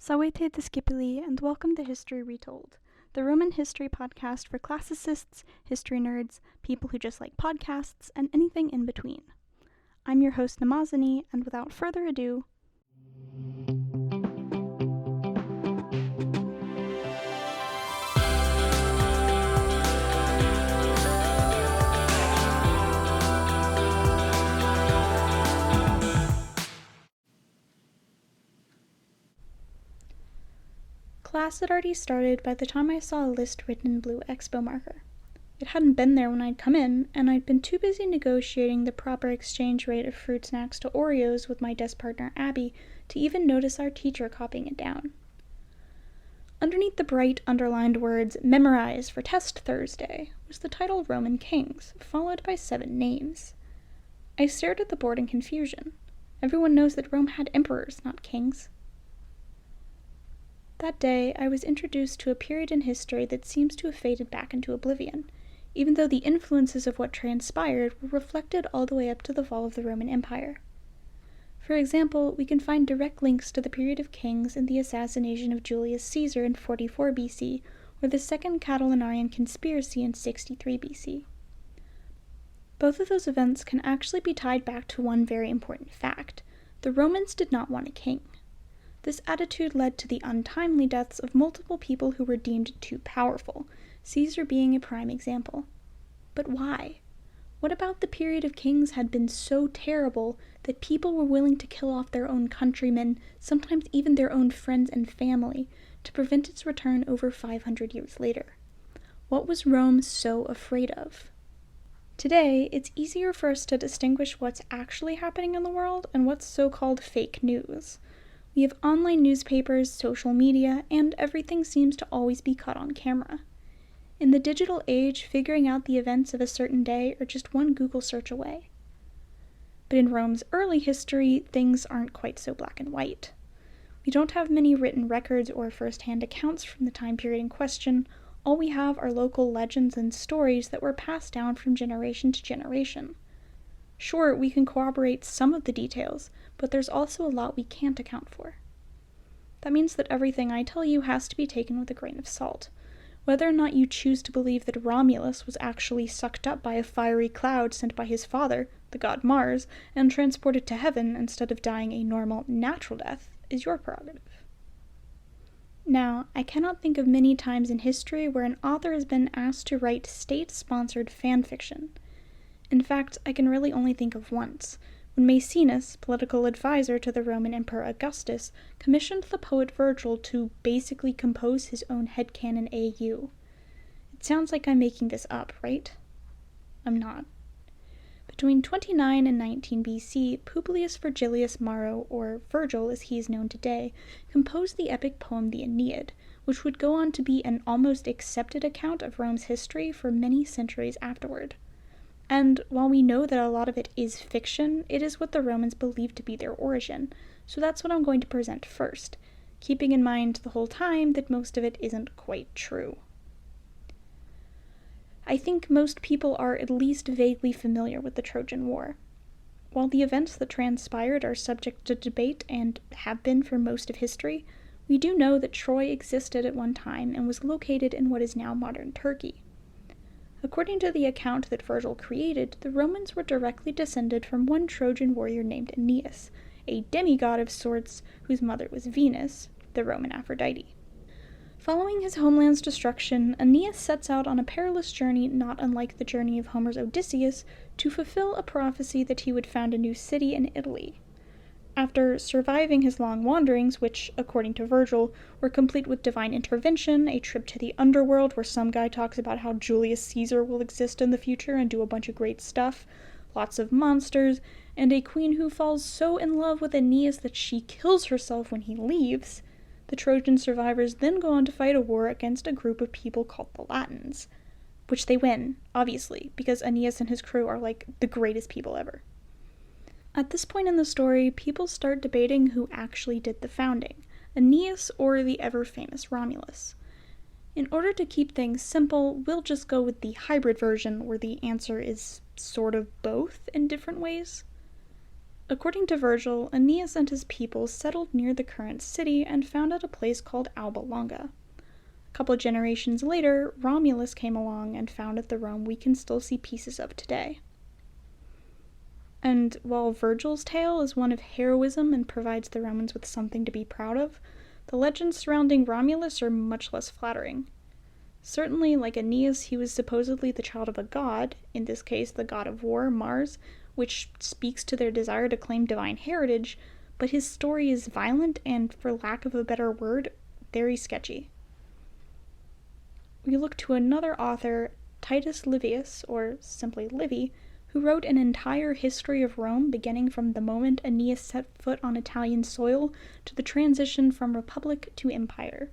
Salvete discipuli, and welcome to History Retold, the Roman history podcast for classicists, history nerds, people who just like podcasts, and anything in between. I'm your host Namazani, and without further ado, class had already started by the time I saw a list written in blue expo marker. It hadn't been there when I'd come in, and I'd been too busy negotiating the proper exchange rate of fruit snacks to Oreos with my desk partner Abby to even notice our teacher copying it down. Underneath the bright underlined words, "Memorize for Test Thursday," was the title Roman Kings, followed by 7 names. I stared at the board in confusion. Everyone knows that Rome had emperors, not kings. That day, I was introduced to a period in history that seems to have faded back into oblivion, even though the influences of what transpired were reflected all the way up to the fall of the Roman Empire. For example, we can find direct links to the period of kings in the assassination of Julius Caesar in 44 BC, or the Second Catilinarian Conspiracy in 63 BC. Both of those events can actually be tied back to one very important fact. The Romans did not want a king. This attitude led to the untimely deaths of multiple people who were deemed too powerful, Caesar being a prime example. But why? What about the period of kings had been so terrible that people were willing to kill off their own countrymen, sometimes even their own friends and family, to prevent its return over 500 years later? What was Rome so afraid of? Today, it's easier for us to distinguish what's actually happening in the world and what's so-called fake news. We have online newspapers, social media, and everything seems to always be caught on camera. In the digital age, figuring out the events of a certain day are just one Google search away. But in Rome's early history, things aren't quite so black and white. We don't have many written records or first-hand accounts from the time period in question. All we have are local legends and stories that were passed down from generation to generation. Sure, we can corroborate some of the details, but there's also a lot we can't account for. That means that everything I tell you has to be taken with a grain of salt. Whether or not you choose to believe that Romulus was actually sucked up by a fiery cloud sent by his father, the god Mars, and transported to heaven instead of dying a normal, natural death, is your prerogative. Now, I cannot think of many times in history where an author has been asked to write state-sponsored fanfiction. In fact, I can really only think of once, when Maecenas, political advisor to the Roman Emperor Augustus, commissioned the poet Virgil to basically compose his own headcanon AU. It sounds like I'm making this up, right? I'm not. Between 29 and 19 BC, Publius Virgilius Maro, or Virgil as he is known today, composed the epic poem The Aeneid, which would go on to be an almost accepted account of Rome's history for many centuries afterward. And while we know that a lot of it is fiction, it is what the Romans believed to be their origin, so that's what I'm going to present first, keeping in mind the whole time that most of it isn't quite true. I think most people are at least vaguely familiar with the Trojan War. While the events that transpired are subject to debate and have been for most of history, we do know that Troy existed at one time and was located in what is now modern Turkey. According to the account that Virgil created, the Romans were directly descended from one Trojan warrior named Aeneas, a demigod of sorts whose mother was Venus, the Roman Aphrodite. Following his homeland's destruction, Aeneas sets out on a perilous journey not unlike the journey of Homer's Odysseus to fulfill a prophecy that he would found a new city in Italy. After surviving his long wanderings, which, according to Virgil, were complete with divine intervention, a trip to the underworld where some guy talks about how Julius Caesar will exist in the future and do a bunch of great stuff, lots of monsters, and a queen who falls so in love with Aeneas that she kills herself when he leaves, the Trojan survivors then go on to fight a war against a group of people called the Latins, which they win, obviously, because Aeneas and his crew are like the greatest people ever. At this point in the story, people start debating who actually did the founding, Aeneas or the ever-famous Romulus. In order to keep things simple, we'll just go with the hybrid version where the answer is sort of both in different ways. According to Virgil, Aeneas and his people settled near the current city and founded a place called Alba Longa. A couple generations later, Romulus came along and founded the Rome we can still see pieces of today. And while Virgil's tale is one of heroism and provides the Romans with something to be proud of, the legends surrounding Romulus are much less flattering. Certainly, like Aeneas, he was supposedly the child of a god, in this case the god of war, Mars, which speaks to their desire to claim divine heritage, but his story is violent and, for lack of a better word, very sketchy. We look to another author, Titus Livius, or simply Livy, who wrote an entire history of Rome beginning from the moment Aeneas set foot on Italian soil to the transition from republic to empire.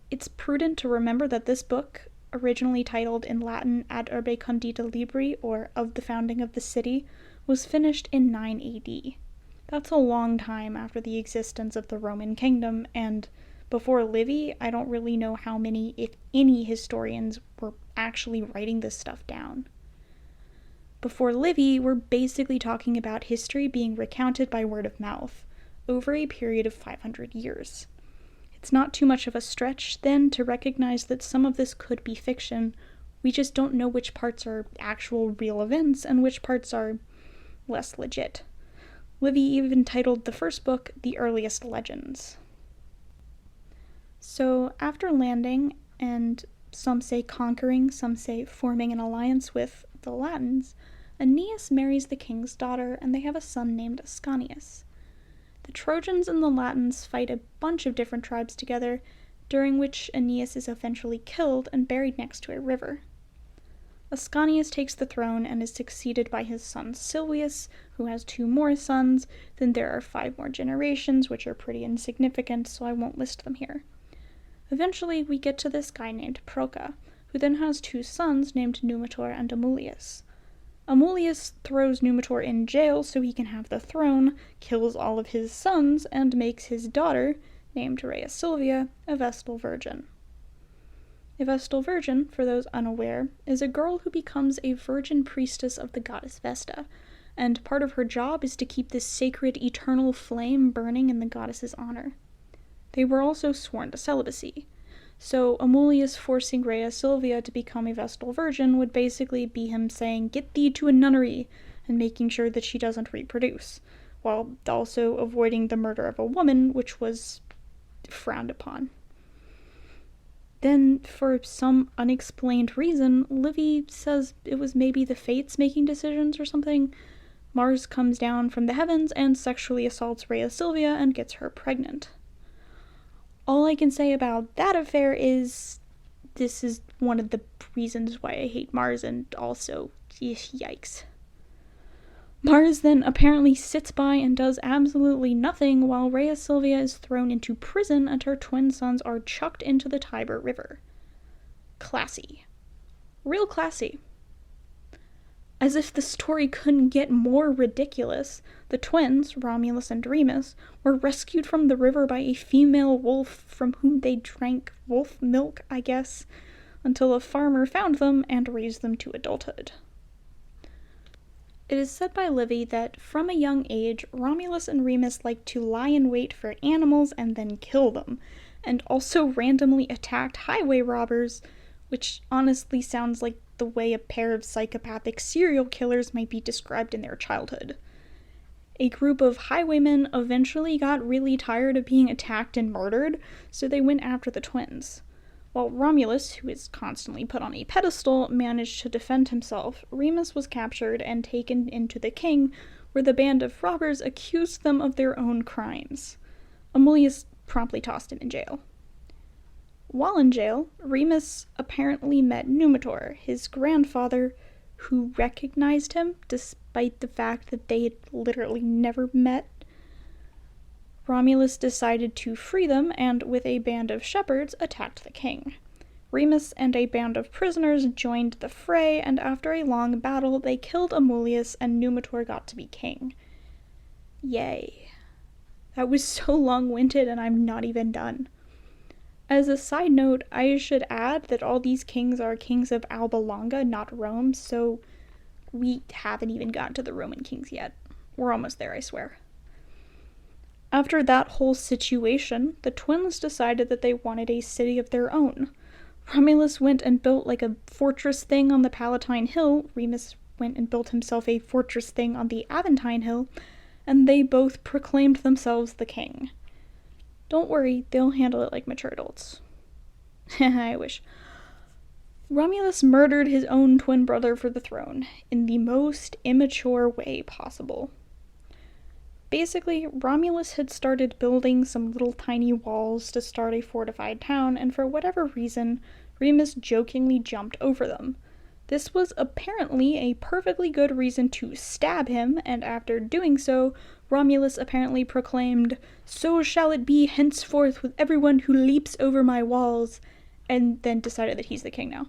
It's prudent to remember that this book, originally titled in Latin Ad Urbe Condita Libri, or Of the Founding of the City, was finished in 9 AD. That's a long time after the existence of the Roman kingdom, and before Livy, I don't really know how many, if any, historians were actually writing this stuff down. Before Livy, we're basically talking about history being recounted by word of mouth, over a period of 500 years. It's not too much of a stretch, then, to recognize that some of this could be fiction. We just don't know which parts are actual real events and which parts are less legit. Livy even titled the first book The Earliest Legends. So, after landing, and some say conquering, some say forming an alliance with the Latins, Aeneas marries the king's daughter, and they have a son named Ascanius. The Trojans and the Latins fight a bunch of different tribes together, during which Aeneas is eventually killed and buried next to a river. Ascanius takes the throne and is succeeded by his son Silvius, who has 2 more sons. Then there are 5 more generations, which are pretty insignificant, so I won't list them here. Eventually, we get to this guy named Proca, who then has 2 sons named Numitor and Amulius. Amulius throws Numitor in jail so he can have the throne, kills all of his sons, and makes his daughter, named Rhea Silvia, a Vestal Virgin. A Vestal Virgin, for those unaware, is a girl who becomes a virgin priestess of the goddess Vesta, and part of her job is to keep this sacred eternal flame burning in the goddess's honor. They were also sworn to celibacy, so Amulius forcing Rhea Silvia to become a Vestal Virgin would basically be him saying, "Get thee to a nunnery," and making sure that she doesn't reproduce, while also avoiding the murder of a woman, which was frowned upon. Then, for some unexplained reason, Livy says it was maybe the fates making decisions or something. Mars comes down from the heavens and sexually assaults Rhea Silvia and gets her pregnant. All I can say about that affair is this is one of the reasons why I hate Mars, and also, yikes. Mars then apparently sits by and does absolutely nothing while Rhea Silvia is thrown into prison and her twin sons are chucked into the Tiber River. Classy. Real classy. As if the story couldn't get more ridiculous, the twins, Romulus and Remus, were rescued from the river by a female wolf from whom they drank wolf milk, I guess, until a farmer found them and raised them to adulthood. It is said by Livy that from a young age, Romulus and Remus liked to lie in wait for animals and then kill them, and also randomly attacked highway robbers, which honestly sounds like the way a pair of psychopathic serial killers might be described in their childhood. A group of highwaymen eventually got really tired of being attacked and murdered, so they went after the twins. While Romulus, who is constantly put on a pedestal, managed to defend himself, Remus was captured and taken into the king, where the band of robbers accused them of their own crimes. Amulius promptly tossed him in jail. While in jail, Remus apparently met Numitor, his grandfather, who recognized him despite the fact that they had literally never met. Romulus decided to free them and, with a band of shepherds, attacked the king. Remus and a band of prisoners joined the fray, and after a long battle, they killed Amulius and Numitor got to be king. Yay. That was so long-winded and I'm not even done. As a side note, I should add that all these kings are kings of Alba Longa, not Rome, so we haven't even gotten to the Roman kings yet. We're almost there, I swear. After that whole situation, the twins decided that they wanted a city of their own. Romulus went and built like a fortress thing on the Palatine Hill. Remus went and built himself a fortress thing on the Aventine Hill, and they both proclaimed themselves the king. Don't worry, they'll handle it like mature adults. I wish. Romulus murdered his own twin brother for the throne, in the most immature way possible. Basically, Romulus had started building some little tiny walls to start a fortified town, and for whatever reason, Remus jokingly jumped over them. This was apparently a perfectly good reason to stab him, and after doing so, Romulus apparently proclaimed, "So shall it be henceforth with everyone who leaps over my walls," and then decided that he's the king now.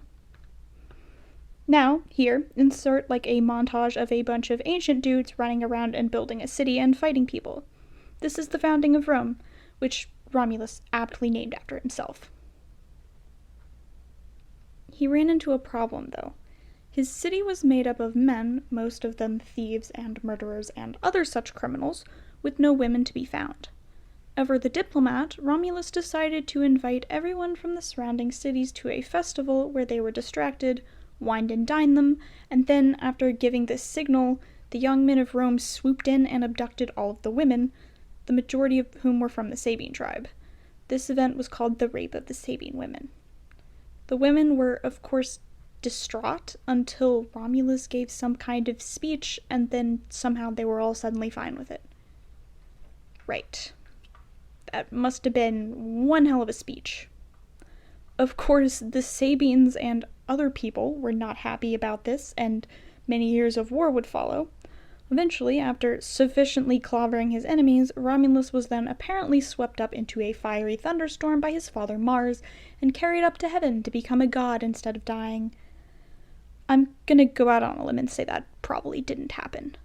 Now, here, insert like a montage of a bunch of ancient dudes running around and building a city and fighting people. This is the founding of Rome, which Romulus aptly named after himself. He ran into a problem, though. His city was made up of men, most of them thieves and murderers and other such criminals, with no women to be found. Ever the diplomat, Romulus decided to invite everyone from the surrounding cities to a festival where they were distracted, wined and dined them, and then, after giving this signal, the young men of Rome swooped in and abducted all of the women, the majority of whom were from the Sabine tribe. This event was called the Rape of the Sabine Women. The women were, of course, distraught until Romulus gave some kind of speech, and then somehow they were all suddenly fine with it. Right. That must have been one hell of a speech. Of course, the Sabines and other people were not happy about this, and many years of war would follow. Eventually, after sufficiently clobbering his enemies, Romulus was then apparently swept up into a fiery thunderstorm by his father Mars, and carried up to heaven to become a god instead of dying. I'm gonna go out on a limb and say that probably didn't happen.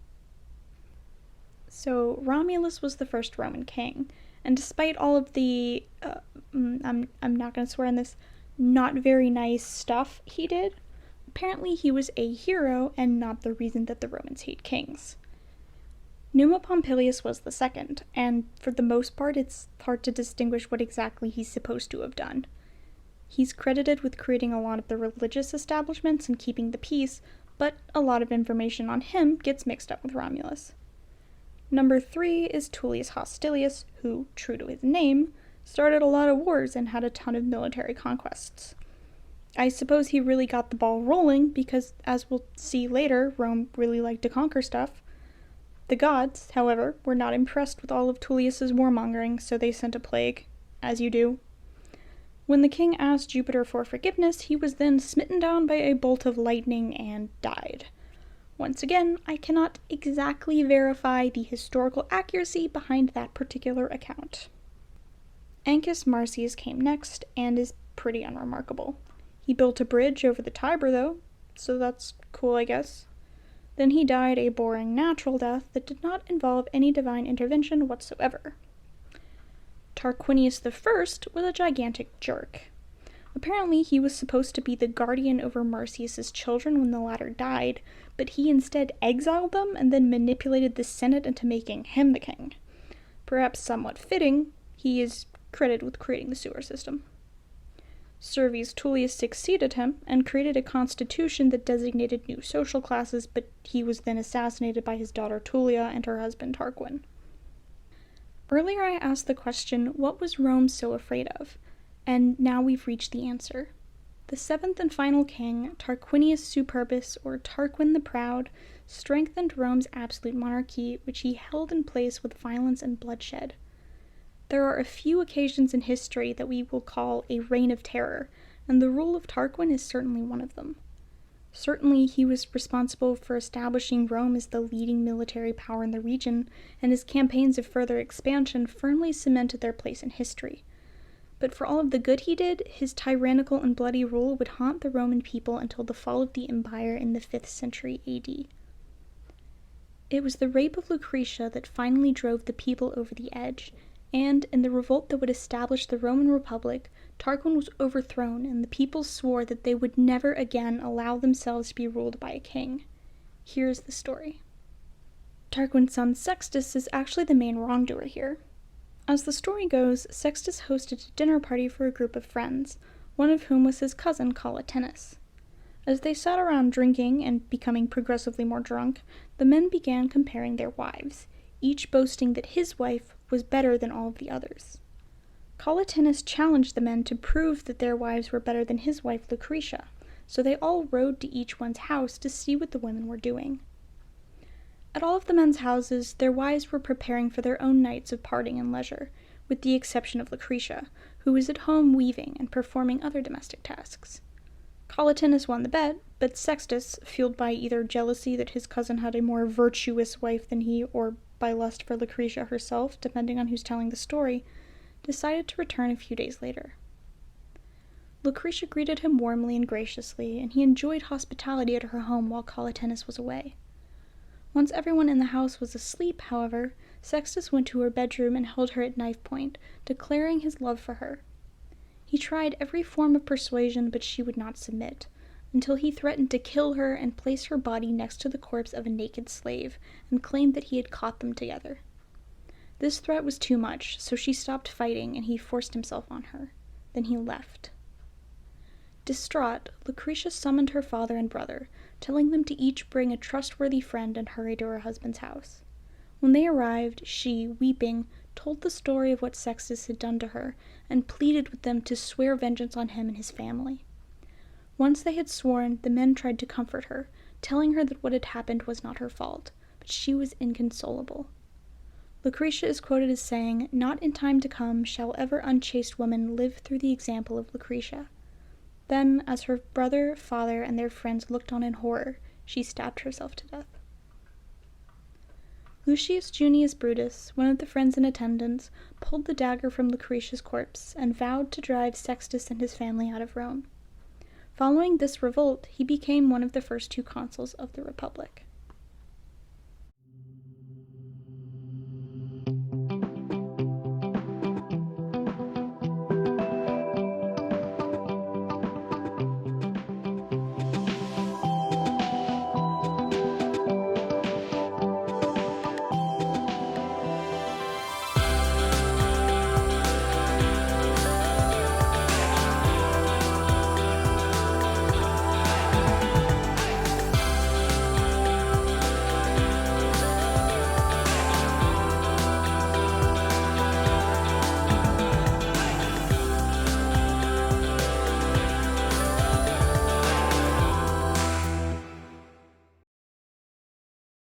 So, Romulus was the first Roman king, and despite all of the, I'm not gonna swear on this, not very nice stuff he did, apparently he was a hero and not the reason that the Romans hate kings. Numa Pompilius was the second, and for the most part it's hard to distinguish what exactly he's supposed to have done. He's credited with creating a lot of the religious establishments and keeping the peace, but a lot of information on him gets mixed up with Romulus. Number 3 is Tullius Hostilius, who, true to his name, started a lot of wars and had a ton of military conquests. I suppose he really got the ball rolling because, as we'll see later, Rome really liked to conquer stuff. The gods, however, were not impressed with all of Tullius's warmongering, so they sent a plague, as you do. When the king asked Jupiter for forgiveness, he was then smitten down by a bolt of lightning and died. Once again, I cannot exactly verify the historical accuracy behind that particular account. Ancus Marcius came next, and is pretty unremarkable. He built a bridge over the Tiber, though, so that's cool, I guess. Then he died a boring natural death that did not involve any divine intervention whatsoever. Tarquinius I was a gigantic jerk. Apparently, he was supposed to be the guardian over Marcius's children when the latter died, but he instead exiled them and then manipulated the Senate into making him the king. Perhaps somewhat fitting, he is credited with creating the sewer system. Servius Tullius succeeded him and created a constitution that designated new social classes, but he was then assassinated by his daughter Tullia and her husband Tarquin. Earlier I asked the question, what was Rome so afraid of? And now we've reached the answer. The seventh and final king, Tarquinius Superbus, or Tarquin the Proud, strengthened Rome's absolute monarchy, which he held in place with violence and bloodshed. There are a few occasions in history that we will call a reign of terror, and the rule of Tarquin is certainly one of them. Certainly, he was responsible for establishing Rome as the leading military power in the region, and his campaigns of further expansion firmly cemented their place in history. But for all of the good he did, his tyrannical and bloody rule would haunt the Roman people until the fall of the empire in the 5th century AD. It was the rape of Lucretia that finally drove the people over the edge, and in the revolt that would establish the Roman Republic, Tarquin was overthrown, and the people swore that they would never again allow themselves to be ruled by a king. Here's the story. Tarquin's son Sextus is actually the main wrongdoer here. As the story goes, Sextus hosted a dinner party for a group of friends, one of whom was his cousin Collatinus. As they sat around drinking and becoming progressively more drunk, the men began comparing their wives, each boasting that his wife was better than all of the others. Collatinus challenged the men to prove that their wives were better than his wife Lucretia, so they all rode to each one's house to see what the women were doing. At all of the men's houses, their wives were preparing for their own nights of partying and leisure, with the exception of Lucretia, who was at home weaving and performing other domestic tasks. Collatinus won the bet, but Sextus, fueled by either jealousy that his cousin had a more virtuous wife than he, or by lust for Lucretia herself, depending on who's telling the story, decided to return a few days later. Lucretia greeted him warmly and graciously, and he enjoyed hospitality at her home while Collatinus was away. Once everyone in the house was asleep, however, Sextus went to her bedroom and held her at knife point, declaring his love for her. He tried every form of persuasion, but she would not submit, until he threatened to kill her and place her body next to the corpse of a naked slave, and claimed that he had caught them together. This threat was too much, so she stopped fighting, and he forced himself on her. Then he left. Distraught, Lucretia summoned her father and brother, telling them to each bring a trustworthy friend, and hurry to her husband's house. When they arrived, she, weeping, told the story of what Sextus had done to her, and pleaded with them to swear vengeance on him and his family. Once they had sworn, the men tried to comfort her, telling her that what had happened was not her fault, but she was inconsolable. Lucretia is quoted as saying, "Not in time to come shall ever unchaste woman live through the example of Lucretia." Then, as her brother, father, and their friends looked on in horror, she stabbed herself to death. Lucius Junius Brutus, one of the friends in attendance, pulled the dagger from Lucretia's corpse and vowed to drive Sextus and his family out of Rome. Following this revolt, he became one of the first two consuls of the Republic.